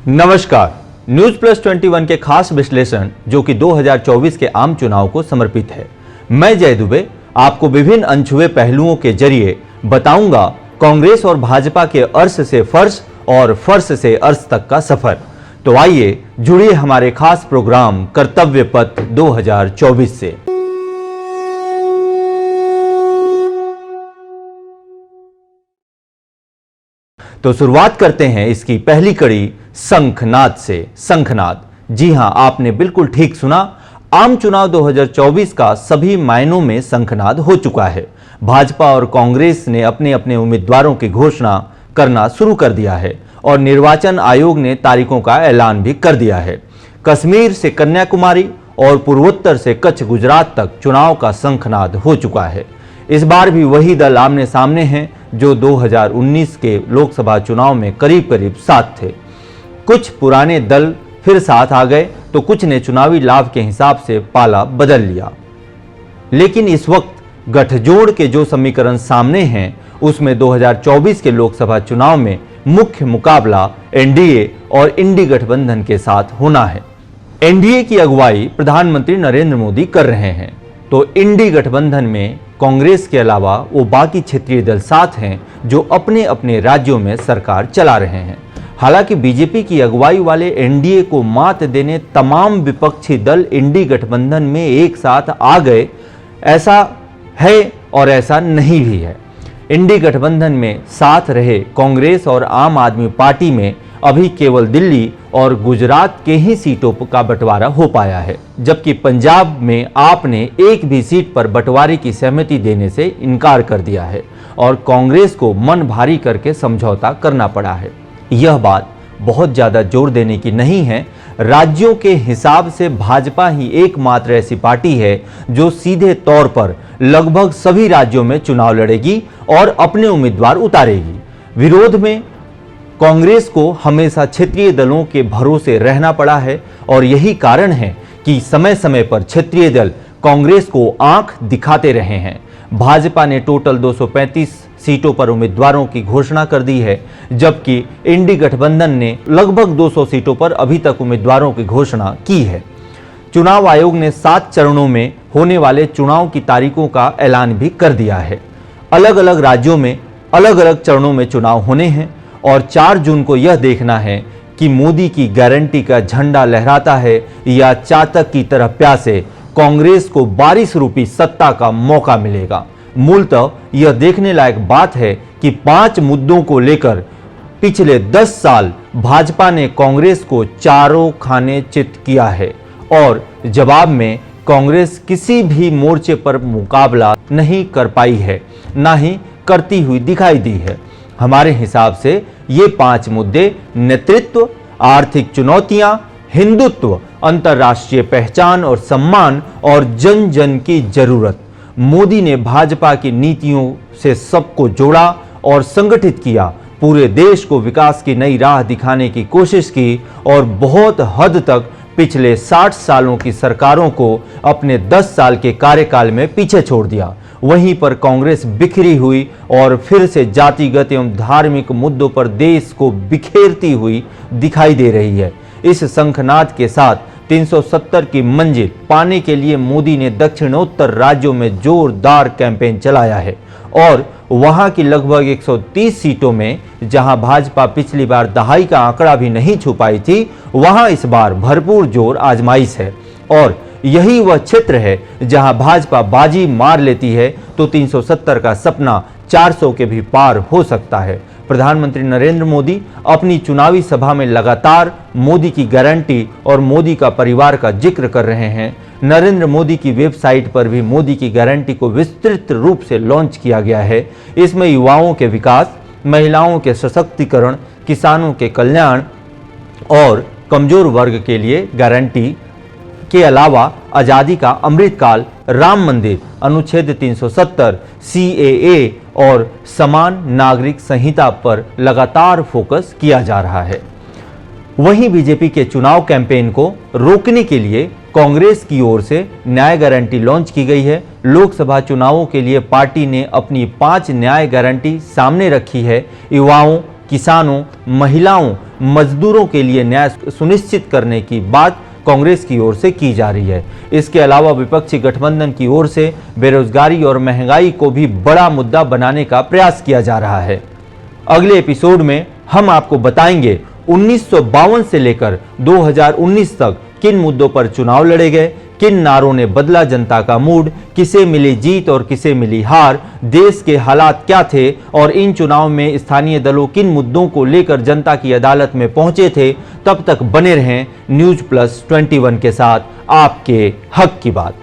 नमस्कार। News plus 21 के खास विश्लेषण जो कि 2024 के आम चुनाव को समर्पित है। मैं जय दुबे आपको विभिन्न अनछुए पहलुओं के जरिए बताऊंगा कांग्रेस और भाजपा के अर्श से फर्श और फर्श से अर्श तक का सफर। तो आइए जुड़िए हमारे खास प्रोग्राम कर्तव्य पथ 2024 से। तो शुरुआत करते हैं इसकी पहली कड़ी शंखनाद से। शंखनाद, जी हां, आपने बिल्कुल ठीक सुना। आम चुनाव 2024 का सभी मायनों में शंखनाद हो चुका है। भाजपा और कांग्रेस ने अपने अपने उम्मीदवारों की घोषणा करना शुरू कर दिया है और निर्वाचन आयोग ने तारीखों का ऐलान भी कर दिया है। कश्मीर से कन्याकुमारी और पूर्वोत्तर से कच्छ गुजरात तक चुनाव का शंखनाद हो चुका है। इस बार भी वही दल आमने सामने हैं जो 2019 के लोकसभा चुनाव में करीब करीब साथ थे। कुछ पुराने दल फिर साथ आ गए तो कुछ ने चुनावी लाभ के हिसाब से पाला बदल लिया। लेकिन इस वक्त गठजोड़ के जो समीकरण सामने हैं उसमें 2024 के लोकसभा चुनाव में मुख्य मुकाबला एनडीए और इंडी गठबंधन के साथ होना है। एनडीए की अगुवाई प्रधानमंत्री नरेंद्र मोदी कर रहे हैं तो इंडी गठबंधन में कांग्रेस के अलावा वो बाकी क्षेत्रीय दल साथ हैं जो अपने अपने राज्यों में सरकार चला रहे हैं। हालांकि बीजेपी की अगुवाई वाले एनडीए को मात देने तमाम विपक्षी दल इंडी गठबंधन में एक साथ आ गए, ऐसा है और ऐसा नहीं भी है। इंडी गठबंधन में साथ रहे कांग्रेस और आम आदमी पार्टी में अभी केवल दिल्ली और गुजरात के ही सीटों का बंटवारा हो पाया है, जबकि पंजाब में आप ने एक भी सीट पर बंटवारे की सहमति देने से इनकार कर दिया है और कांग्रेस को मन भारी करके समझौता करना पड़ा है। यह बात बहुत ज्यादा जोर देने की नहीं है। राज्यों के हिसाब से भाजपा ही एकमात्र ऐसी पार्टी है जो सीधे तौर पर लगभग सभी राज्यों में चुनाव लड़ेगी और अपने उम्मीदवार उतारेगी। विरोध में कांग्रेस को हमेशा क्षेत्रीय दलों के भरोसे रहना पड़ा है और यही कारण है कि समय समय पर क्षेत्रीय दल कांग्रेस को आंख दिखाते रहे हैं। भाजपा ने टोटल 235 सीटों पर उम्मीदवारों की घोषणा कर दी है, जबकि इंडी गठबंधन ने लगभग 200 सीटों पर अभी तक उम्मीदवारों की घोषणा की है। चुनाव आयोग ने 7 चरणों में होने वाले चुनाव की तारीखों का ऐलान भी कर दिया है। अलग अलग राज्यों में अलग अलग चरणों में चुनाव होने हैं और 4 जून को यह देखना है कि मोदी की गारंटी का झंडा लहराता है या चातक की तरह प्यासे कांग्रेस को बारिश रूपी सत्ता का मौका मिलेगा। मूलतः यह देखने लायक बात है कि 5 मुद्दों को लेकर पिछले 10 साल भाजपा ने कांग्रेस को चारों खाने चित किया है और जवाब में कांग्रेस किसी भी मोर्चे पर मुकाबला नहीं कर पाई है, ना ही करती हुई दिखाई दी है। हमारे हिसाब से ये 5 मुद्दे नेतृत्व, आर्थिक चुनौतियां, हिंदुत्व, अंतर्राष्ट्रीय पहचान और सम्मान और जन जन की जरूरत। मोदी ने भाजपा की नीतियों से सबको जोड़ा और संगठित किया, पूरे देश को विकास की नई राह दिखाने की कोशिश की और बहुत हद तक पिछले 60 सालों की सरकारों को अपने 10 साल के कार्यकाल में पीछे छोड़ दिया। वहीं पर कांग्रेस बिखरी हुई और फिर से जातिगत एवं धार्मिक मुद्दों पर देश को बिखेरती हुई दिखाई दे रही है। इस शंखनाद के साथ 370 की मंजिल पाने के लिए मोदी ने दक्षिणोत्तर राज्यों में जोरदार कैंपेन चलाया है और वहां की लगभग 130 सीटों में जहां भाजपा पिछली बार दहाई का आंकड़ा भी नहीं छू पाई थी, वहां इस बार भरपूर जोर आजमाइश है और यही वह क्षेत्र है जहां भाजपा बाजी मार लेती है तो 370 का सपना 400 के भी पार हो सकता है। प्रधानमंत्री नरेंद्र मोदी अपनी चुनावी सभा में लगातार मोदी की गारंटी और मोदी का परिवार का जिक्र कर रहे हैं। नरेंद्र मोदी की वेबसाइट पर भी मोदी की गारंटी को विस्तृत रूप से लॉन्च किया गया है। इसमें युवाओं के विकास, महिलाओं के सशक्तिकरण, किसानों के कल्याण और कमजोर वर्ग के लिए गारंटी के अलावा आजादी का अमृतकाल, राम मंदिर, अनुच्छेद 370, सीएए और समान नागरिक संहिता पर लगातार फोकस किया जा रहा है। वहीं बीजेपी के चुनाव कैंपेन को रोकने के लिए कांग्रेस की ओर से न्याय गारंटी लॉन्च की गई है। लोकसभा चुनावों के लिए पार्टी ने अपनी 5 न्याय गारंटी सामने रखी है। युवाओं, किसानों, महिलाओं मजदूरों के लिए न्याय सुनिश्चित करने की बात कांग्रेस की ओर से की जा रही है। इसके अलावा विपक्षी गठबंधन की ओर से बेरोजगारी और महंगाई को भी बड़ा मुद्दा बनाने का प्रयास किया जा रहा है। अगले एपिसोड में हम आपको बताएंगे 1952 से लेकर 2019 तक किन मुद्दों पर चुनाव लड़े गए, किन नारों ने बदला जनता का मूड, किसे मिली जीत और किसे मिली हार, देश के हालात क्या थे और इन चुनाव में स्थानीय दलों किन मुद्दों को लेकर जनता की अदालत में पहुंचे थे। तब तक बने रहें न्यूज प्लस 21 के साथ, आपके हक की बात।